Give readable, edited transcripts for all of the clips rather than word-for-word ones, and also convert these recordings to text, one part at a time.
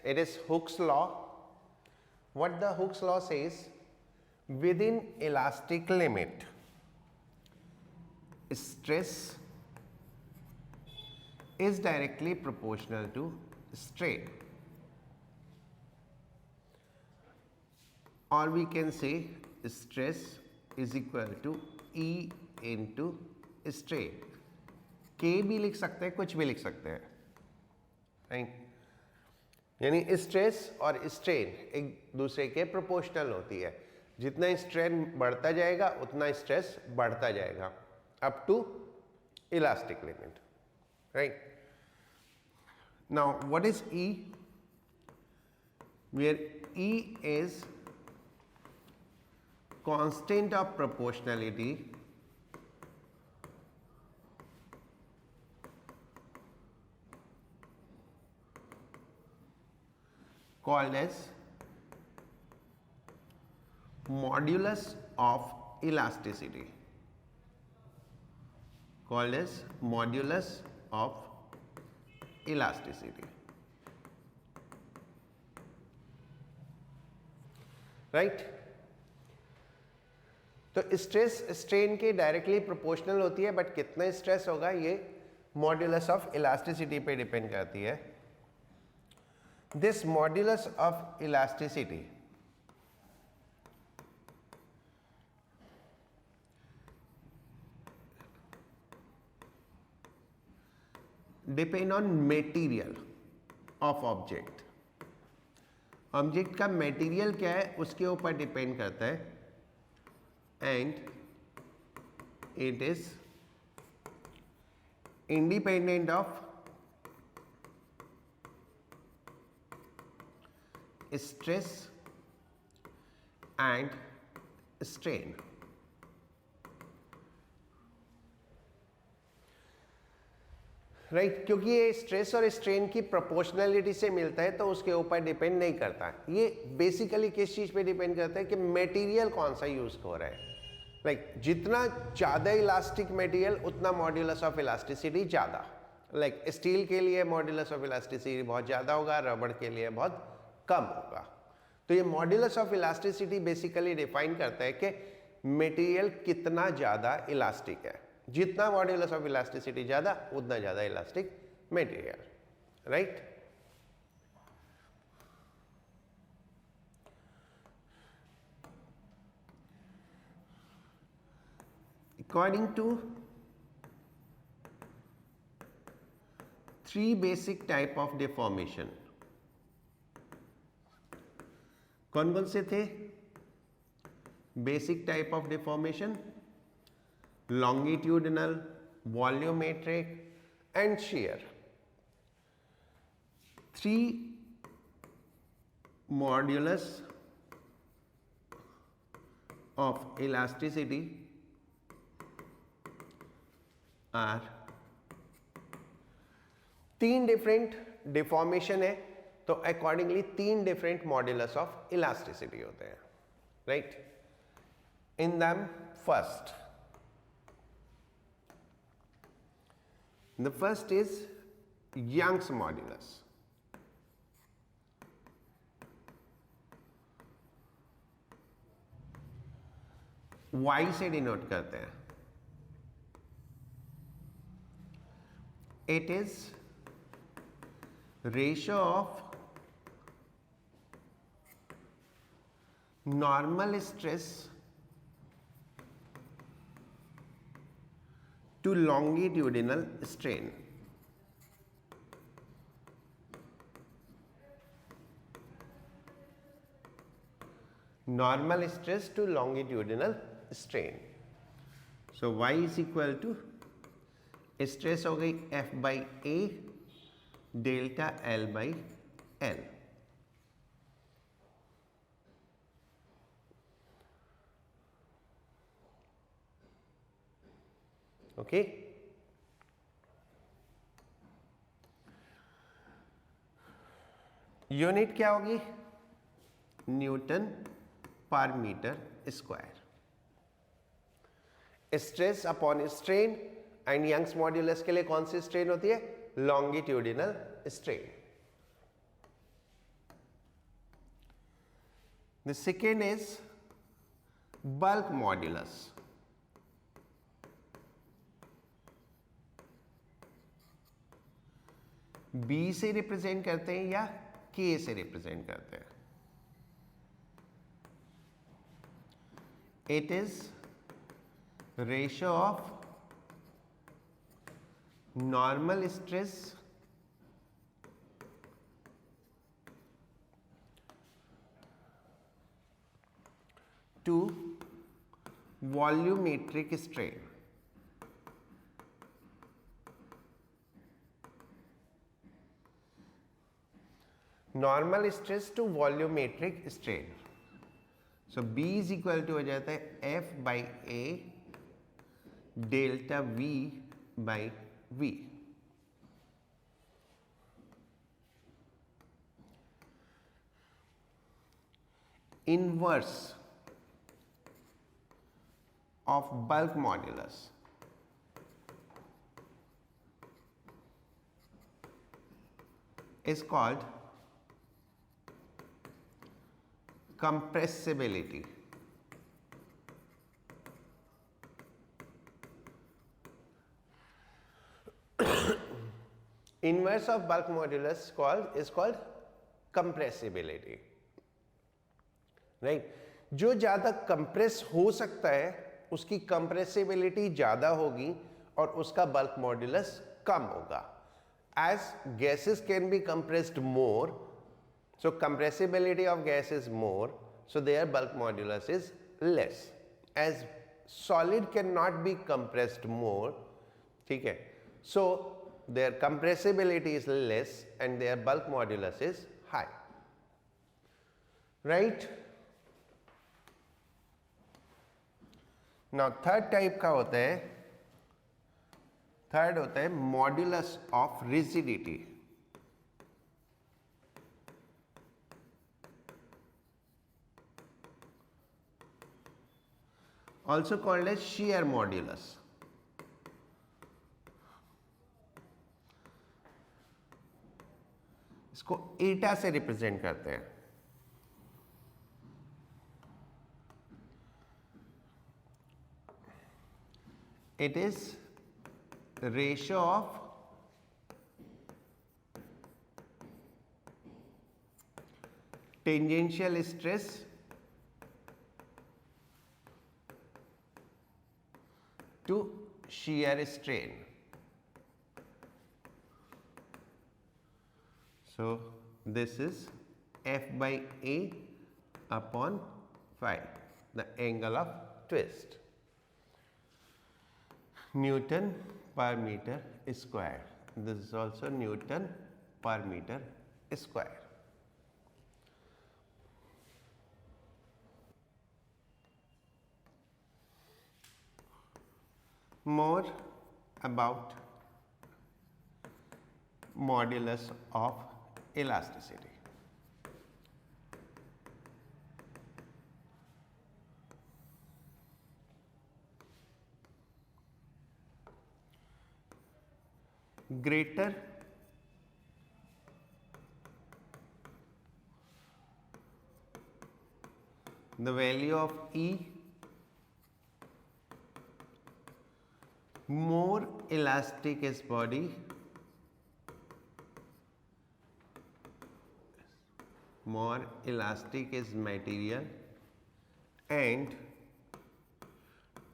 it is Hooke's law. What the Hooke's law says, within elastic limit, stress is directly proportional to strain, or we can say stress is equal to E into strain. K भी लिख सकते हैं, कुछ भी लिख सकते हैं, right? यानी स्ट्रेस और स्ट्रेन एक दूसरे के प्रोपोर्शनल होती है. जितना स्ट्रेन बढ़ता जाएगा उतना स्ट्रेस बढ़ता जाएगा up to elastic limit, right? Now what is E? Where E is constant of proportionality called as modulus of elasticity, called as modulus of elasticity, right? तो स्ट्रेस स्ट्रेन के डायरेक्टली प्रोपोर्शनल होती है, but कितना stress होगा ये modulus of elasticity पे depend करती है. This modulus of elasticity depend on material of object. Object का मटेरियल क्या है उसके ऊपर डिपेंड करता है, and it is independent of stress and strain. Right? क्योंकि ये स्ट्रेस और स्ट्रेन की प्रोपोर्शनैलिटी से मिलता है तो उसके ऊपर डिपेंड नहीं करता. ये बेसिकली किस चीज पे डिपेंड करता है कि मटेरियल कौन सा यूज हो रहा है. लाइक जितना ज्यादा इलास्टिक मटेरियल उतना मॉड्यूलस ऑफ इलास्टिसिटी ज्यादा. लाइक स्टील के लिए मॉड्यूलस ऑफ इलास्टिसिटी बहुत ज्यादा होगा, रबड़ के लिए बहुत कम होगा. तो ये modulus of elasticity basically define करता है कि मटेरियल कितना ज्यादा इलास्टिक है. जितना मॉड्यूलस ऑफ इलास्टिसिटी ज्यादा उतना ज्यादा elastic material, right? According to 3 basic type of deformation. कौन कौन से थे basic type of deformation? Longitudinal, volumetric and shear. 3 modulus of elasticity are 3 different deformation है, तो accordingly 3 different modulus of elasticity होते हैं, right? In them first, the first is Young's modulus. Y से denote करते हैं. It is ratio of normal stress to longitudinal strain. Normal stress to longitudinal strain. So y is equal to stress हो गई F by A delta L by L. Okay? Unit क्या होगी? Newton per metre square. Stress upon strain and Young's modulus के लिए कौन सी strain होती है? Longitudinal strain. The second is bulk modulus. B से रिप्रेजेंट करते हैं या K से रिप्रेजेंट करते हैं? It is ratio of normal stress to volumetric strain. Normal stress to volumetric strain. So B is equal to हो जाता है F by A delta V by V. Inverse of bulk modulus is called compressibility. Inverse of bulk modulus is called compressibility. Right जो ज़्यादा compress हो सकता है उसकी compressibility ज़्यादा होगी और उसका बल्क मॉड्यूलस कम होगा. As gases can be compressed more, so compressibility of gas is more, so their bulk modulus is less. As solid cannot be compressed more, ठीक है, so their compressibility is less and their bulk modulus is high, right? Now third type का होता है, third होता है modulus of rigidity. Also called as shear modulus. इसको एटा से represent करते हैं. It is ratio of tangential stress to shear strain. So this is F by A upon phi, the angle of twist. Newton per meter square. This is also Newton per meter square. More about modulus of elasticity. Greater the value of E, more elastic is body, more elastic is material and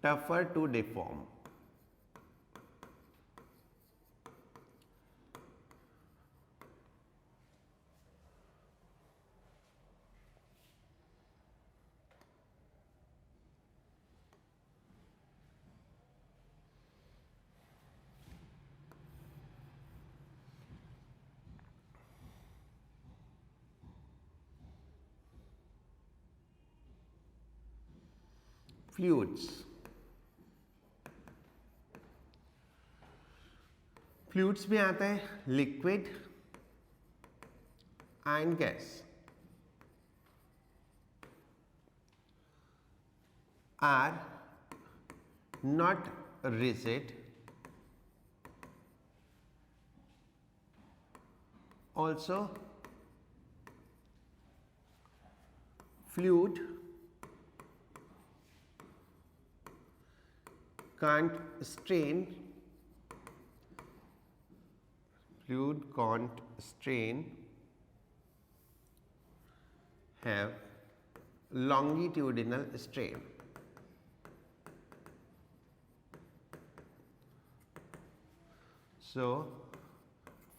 tougher to deform. Fluids. Fluids में आता है liquid and gas. Are not rigid, also fluid can't strain have longitudinal strain. So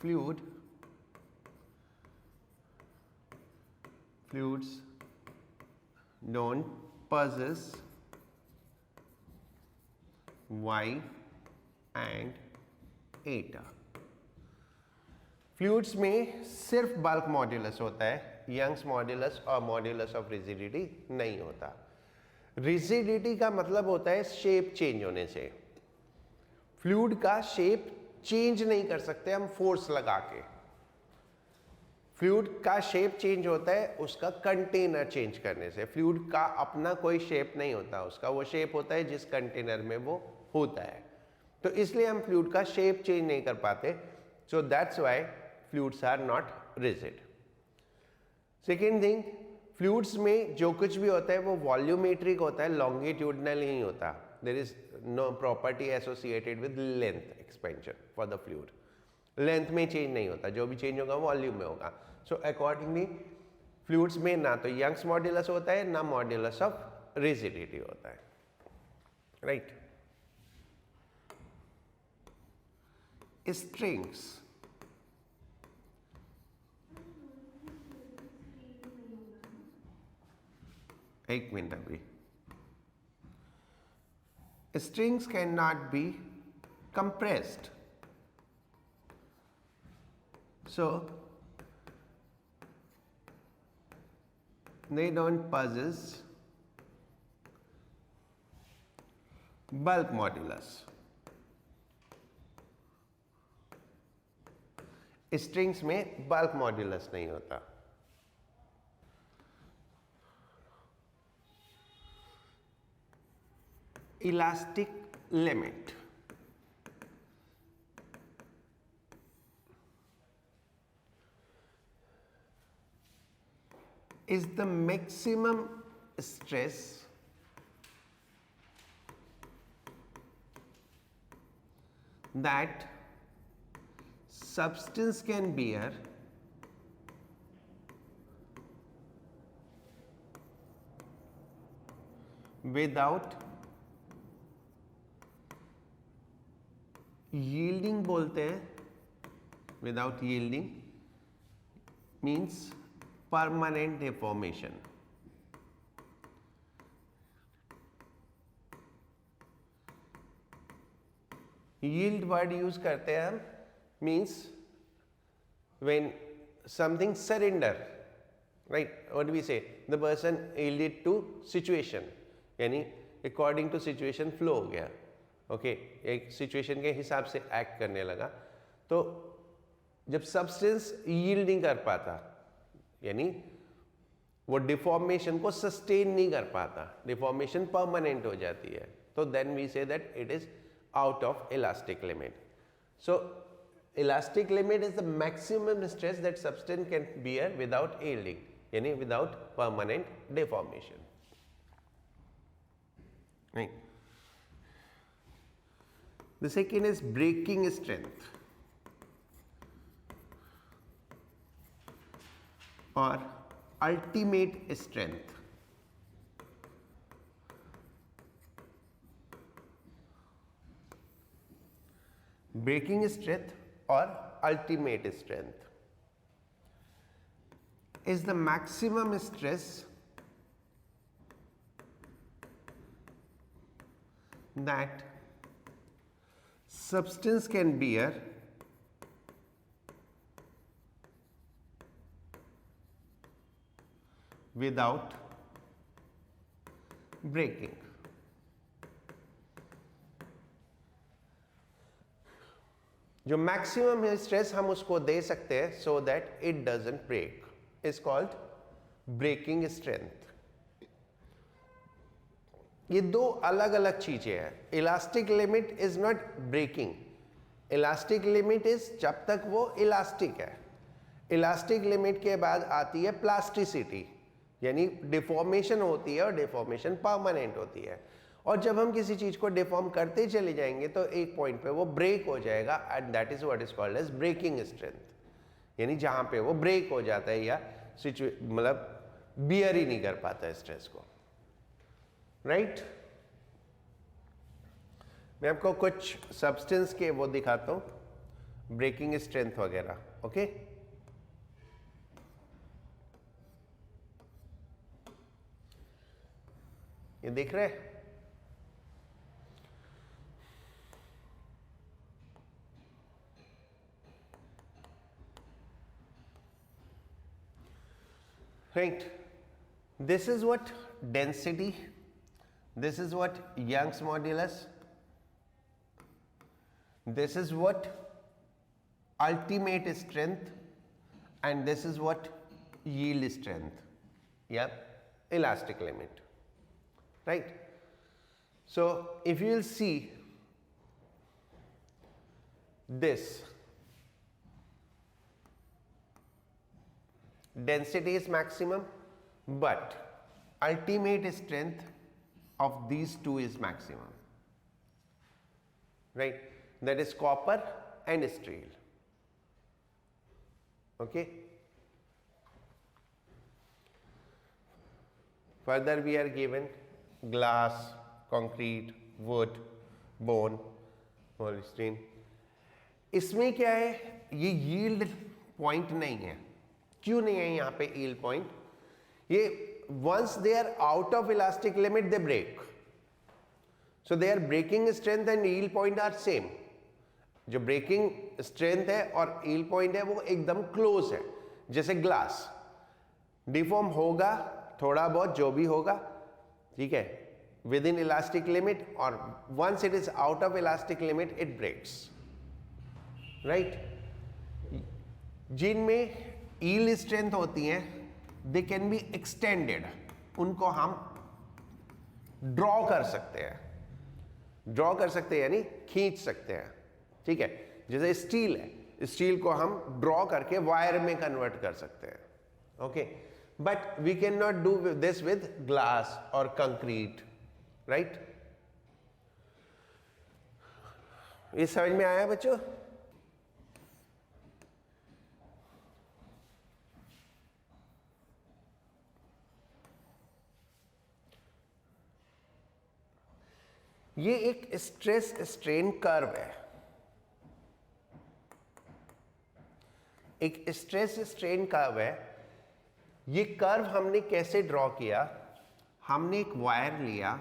fluids don't possess Y and eta. Fluids में सिर्फ bulk modulus होता है, Young's modulus और modulus of rigidity नहीं होता। रिजिडिटी का मतलब होता है शेप चेंज होने से। फ्लूइड का शेप चेंज नहीं कर सकते हम फोर्स लगा के। फ्लूइड का शेप चेंज होता है उसका कंटेनर चेंज करने से। फ्लूइड का अपना कोई शेप नहीं होता, उसका वो शेप होता है जिस कंटेनर में वो होता है। तो इसलिए हम फ्लूइड का शेप चेंज नहीं कर पाते। So that's why fluids are not rigid. Second thing, fluids में जो कुछ भी होता है वो वॉल्यूमेट्रिक होता है, लॉन्गिट्यूडनल नहीं होता। There is no property associated with length expansion for the fluid. Length में चेंज नहीं होता, जो भी चेंज होगा वॉल्यूम में होगा। सो अकॉर्डिंगली फ्लूइड्स में ना तो यंग्स मॉड्यूलस होता है ना मॉड्यूलस ऑफ रिजिडिटी होता है, राइट। स्ट्रिंग्स, एक मिनट अभी। Strings can not be compressed, so they don't possess bulk modulus. Strings में बल्क मॉड्यूलस नहीं होता। Elastic limit is the maximum stress that substance can bear without yielding बोलते हैं। without yielding means permanent deformation। yield word use करते हैं हम, means when something surrender, right? What do we say? The person yielded to situation, यानी according to situation flow हो गया, okay? एक situation के हिसाब से act करने लगा। तो जब substance yield नहीं कर पाता, यानी वो डिफॉर्मेशन को सस्टेन नहीं कर पाता, डिफॉर्मेशन परमानेंट हो जाती है, तो then we say that it is out of elastic limit. So elastic limit is the maximum stress that substance can bear without yielding, यानी without permanent deformation, right. The second is breaking strength और ultimate strength. Breaking strength और ultimate strength is the maximum stress that substance can bear without breaking. जो maximum stress हम उसको दे सकते हैं so that it doesn't break is called breaking strength. ये दो अलग अलग चीजें हैं। Elastic limit is not breaking, elastic limit is जब तक वो इलास्टिक है। इलास्टिक लिमिट के बाद आती है प्लास्टिसिटी, यानी डिफॉर्मेशन होती है और डिफॉर्मेशन परमानेंट होती है। और जब हम किसी चीज को डिफॉर्म करते चले जाएंगे तो एक पॉइंट पे वो ब्रेक हो जाएगा and that is what is called as breaking strength. यानी जहां पे वो ब्रेक हो जाता है या मतलब बियर ही नहीं कर पाता है स्ट्रेस को, राइट। मैं आपको कुछ सब्सटेंस के वो दिखाता हूं, ब्रेकिंग स्ट्रेंथ वगैरह, ओके। ये देख रहे हैं? Right, this is what density, this is what Young's modulus, this is what ultimate strength, and this is what yield strength, yeah, elastic limit, right. So if you will see this, density is maximum, but ultimate strength of these two is maximum, right. That is copper and steel, okay. Further we are given glass, concrete, wood, bone, polystyrene. इसमें क्या है, ये yield point नहीं है। क्यों नहीं है यहां पे yield point? ये once they are out of elastic limit they break, so their breaking strength and yield point are same. जो breaking strength है और yield point है वो एकदम close है। जैसे ग्लास डिफॉर्म होगा थोड़ा बहुत जो भी होगा, ठीक है, विद इन इलास्टिक लिमिट, और once it is out of elastic limit it breaks, right. जिनमें yield strength होती हैं they can be extended, उनको हम ड्रॉ कर सकते हैं, ड्रॉ कर सकते हैं यानी खींच सकते हैं, ठीक है। जैसे स्टील है, स्टील को हम ड्रॉ करके वायर में कन्वर्ट कर सकते हैं, okay. But we can not do this with glass और कंक्रीट, राइट। ये समझ में आया बच्चों? ये एक स्ट्रेस स्ट्रेन कर्व है, एक स्ट्रेस स्ट्रेन कर्व है। ये कर्व हमने कैसे ड्रॉ किया? हमने एक वायर लिया,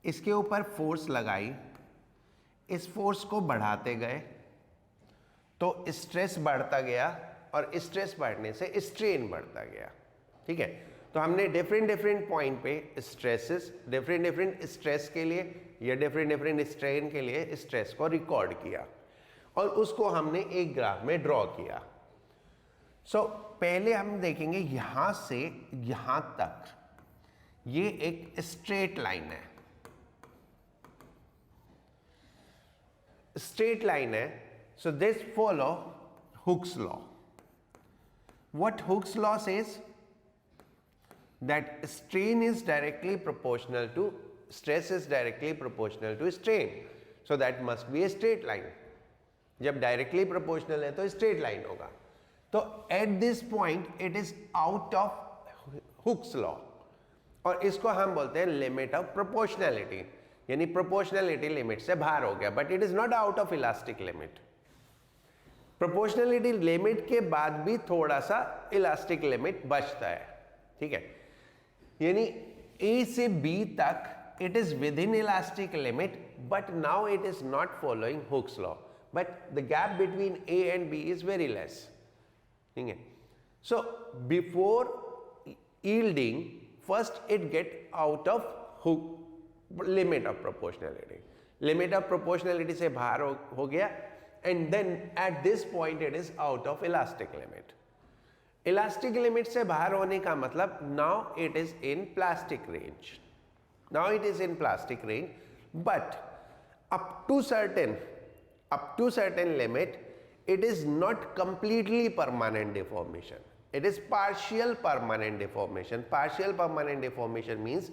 इसके ऊपर फोर्स लगाई, इस फोर्स को बढ़ाते गए तो स्ट्रेस बढ़ता गया और स्ट्रेस बढ़ने से स्ट्रेन बढ़ता गया, ठीक है। तो हमने डिफरेंट पॉइंट पे स्ट्रेसेस, डिफरेंट स्ट्रेस के लिए या डिफरेंट स्ट्रेन के लिए स्ट्रेस को रिकॉर्ड किया और उसको हमने एक ग्राफ में ड्रॉ किया। सो पहले हम देखेंगे यहां से यहां तक ये एक स्ट्रेट लाइन है, स्ट्रेट लाइन है। So this follow Hooke's law. What Hooke's law says? That strain is directly proportional to stress is directly proportional to strain, so that must be a straight line. जब directly proportional है तो straight line होगा। तो at this point it is out of Hooke's law और इसको हम बोलते हैं limit of proportionality, यानी proportionality limit से बाहर हो गया, but it is not out of elastic limit. Proportionality limit के बाद भी थोड़ा सा elastic limit बचता है, ठीक है। यानी A से B तक it is within elastic limit, but now it is not following Hooke's law, but the gap between A and B is very less, ठीक है। So before yielding, first it get out of Hooke limit of proportionality, limit of proportionality से बाहर हो गया, and then at this point it is out of elastic limit. Elastic limit से बाहर होने का मतलब now it is in plastic range, now it is in plastic range, but up to certain limit it is not completely permanent deformation, it is partial permanent deformation. Partial permanent deformation means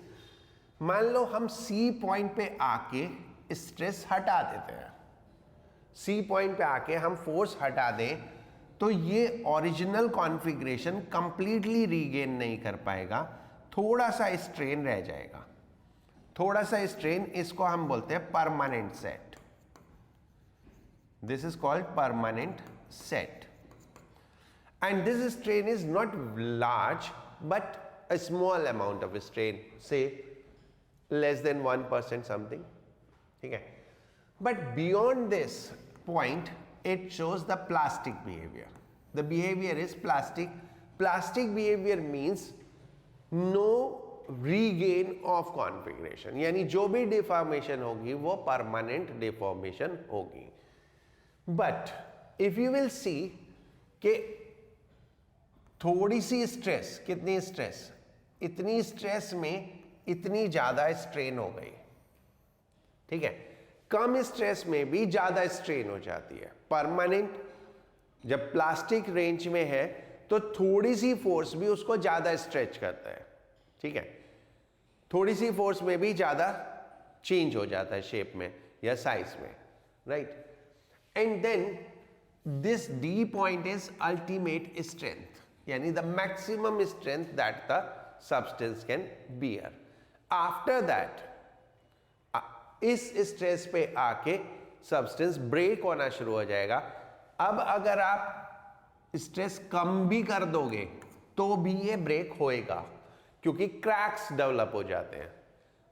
मान लो हम C point पे आके stress हटा देते हैं, C point पे आके हम फोर्स हटा दें तो ये ओरिजिनल कॉन्फ़िगरेशन कंप्लीटली रीगेन नहीं कर पाएगा, थोड़ा सा स्ट्रेन रह जाएगा. थोड़ा सा स्ट्रेन, इसको हम बोलते हैं permanent set. This is called permanent set. And this strain is not large but a small amount of strain, say less than 1% something. ठीक है. But beyond this point, it shows the plastic behavior. The behavior is plastic. Plastic behavior means no regain of configuration. यानी जो भी deformation होगी वो permanent deformation होगी. But if you will see कि थोड़ी सी स्ट्रेस, कितनी स्ट्रेस, इतनी स्ट्रेस में इतनी ज्यादा स्ट्रेन हो गई. ठीक है. कम स्ट्रेस में भी ज्यादा स्ट्रेन हो जाती है. परमानेंट जब प्लास्टिक रेंज में है तो थोड़ी सी फोर्स भी उसको ज्यादा स्ट्रेच करता है. ठीक है. थोड़ी सी फोर्स में भी ज्यादा चेंज हो जाता है शेप में या साइज में. Right. And then this D point is ultimate strength, यानी the maximum strength that the substance can bear. After that इस स्ट्रेस पे आके सब्सटेंस ब्रेक होना शुरू हो जाएगा. अब अगर आप स्ट्रेस कम भी कर दोगे तो भी ये ब्रेक होएगा, क्योंकि क्रैक्स डेवलप हो जाते हैं.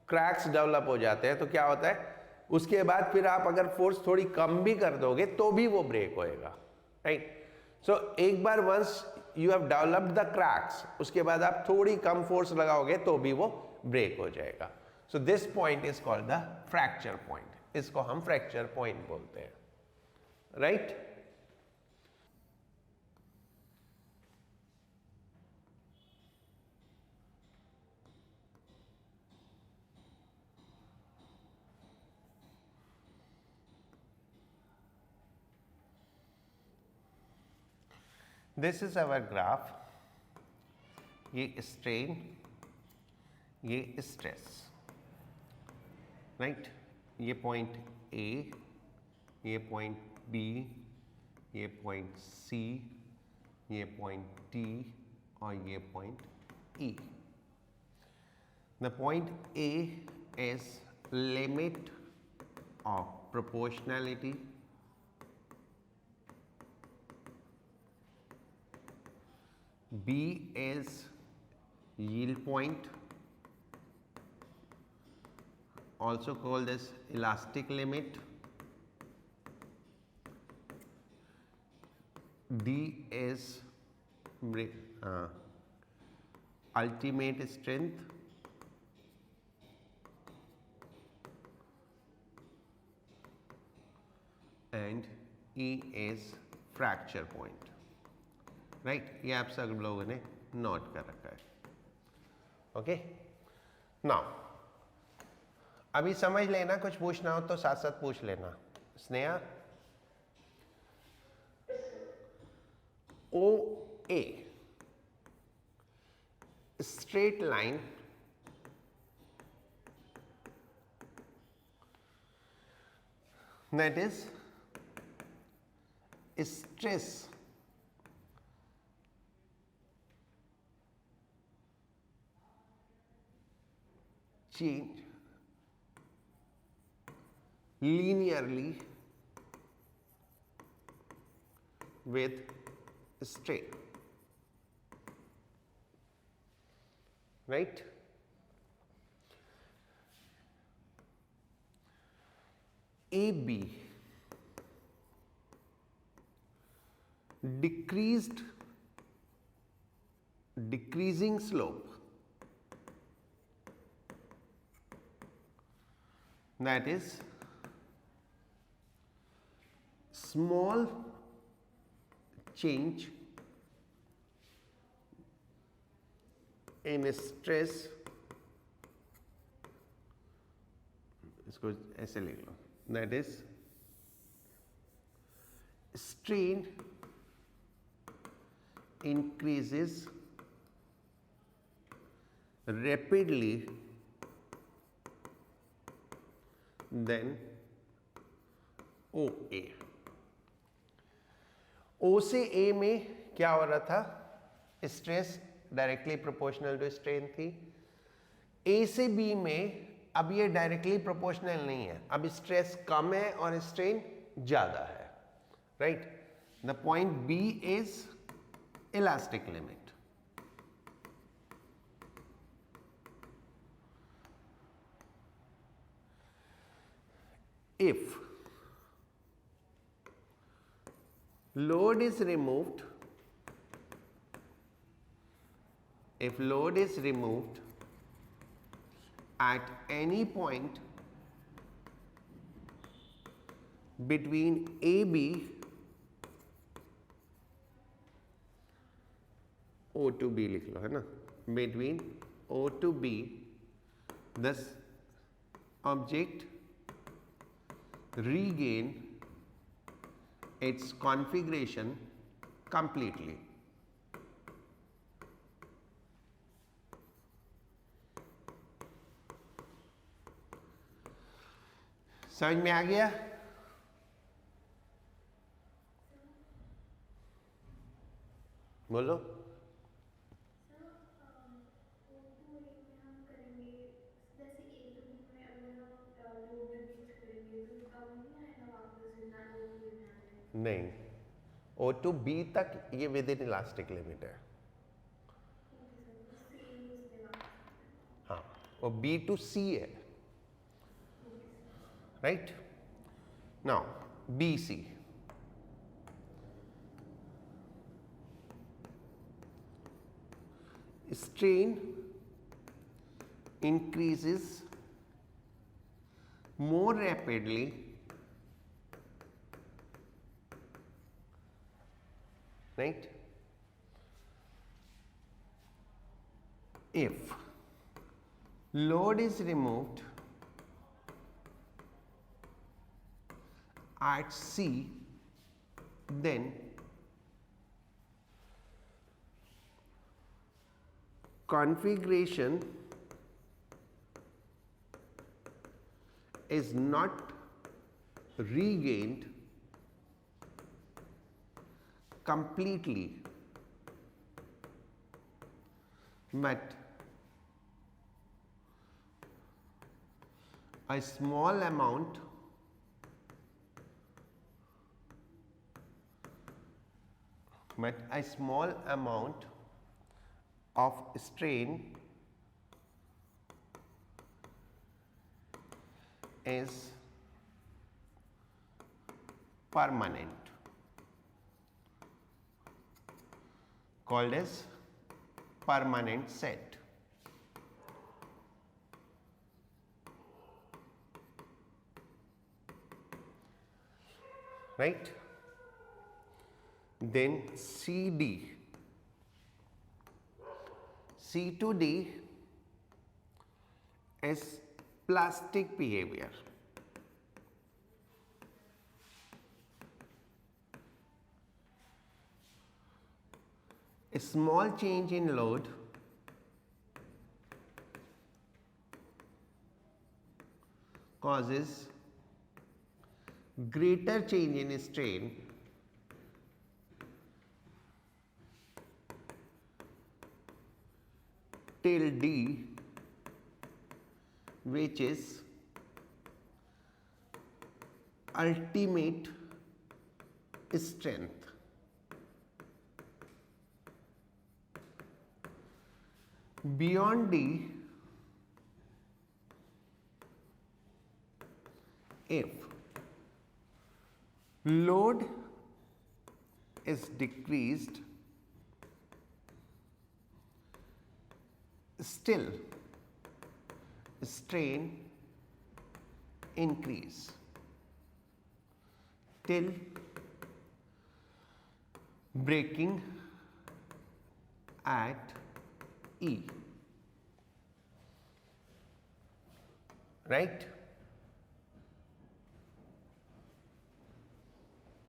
क्रैक्स डेवलप हो जाते हैं तो क्या होता है, उसके बाद फिर आप अगर फोर्स थोड़ी कम भी कर दोगे तो भी वो ब्रेक होएगा. राइट. सो एक बार once you have developed the cracks, उसके बाद आप थोड़ी कम फोर्स लगाओगे तो भी वो ब्रेक हो जाएगा. So this point is called the fracture point. इसको हम फ्रैक्चर पॉइंट बोलते हैं. Right. This is our graph. ये स्ट्रेन, ये स्ट्रेस. राइट. ये पॉइंट ए, ये पॉइंट बी, ये पॉइंट सी, ये पॉइंट डी और ये point E. The point A is limit of proportionality. B is yield point, also called as elastic limit. D is ultimate strength. And E is fracture point. Right. ये आप सब लोगों ने note कर रखा है. ओके. नाउ अभी समझ लेना, कुछ पूछना हो तो साथ साथ पूछ लेना. Sneha. O A straight line that is stress change linearly with strain. Right. AB decreasing slope, that is small change in stress. इसको ऐसे लिख लो. that is strain increases rapidly than OA. O से A में क्या हो रहा था? Stress directly proportional to strain थी. A से B में अब ये डायरेक्टली प्रोपोर्शनल नहीं है, अब स्ट्रेस कम है और स्ट्रेन ज्यादा है, right? The point B is elastic limit. If load is removed, at any point between AB, O to B लिख लो, है ना, between O to B, thus object regain its configuration completely. समझ में आ गया? बोलो. नहीं, O to B तक ये विद इन इलास्टिक लिमिट है. हाँ, वो B to C है, right? Now BC. Strain increases more rapidly right if load is removed at C, then configuration is not regained completely, but a small amount of strain is permanent, called as permanent set. Right? Then CD. C to D is plastic behavior. A small change in load causes greater change in strain till D, which is ultimate strength. Beyond D, if load is decreased, still strain increase till breaking at E, right?